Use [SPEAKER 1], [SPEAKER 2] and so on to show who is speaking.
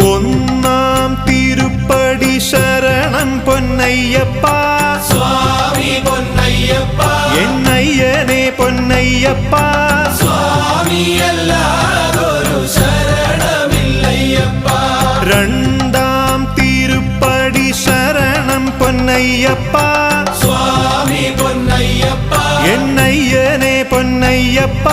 [SPEAKER 1] ഒന്നാം തിരുപ്പടി ശരണം പൊന്നയ്യപ്പ
[SPEAKER 2] സ്വാമി പൊന്നയ്യപ്പ
[SPEAKER 1] എന്നയ്യനെ പൊന്നയ്യപ്പ
[SPEAKER 2] സ്വാമിയല്ലാതൊരു ശരണമില്ലയ്യപ്പ
[SPEAKER 1] രണ്ടാം തിരുപ്പടി ശരണം പൊന്നയ്യപ്പ
[SPEAKER 2] സ്വാമി പൊന്നയ്യപ്പ
[SPEAKER 1] എന്നയ്യനെ പൊന്നയ്യപ്പ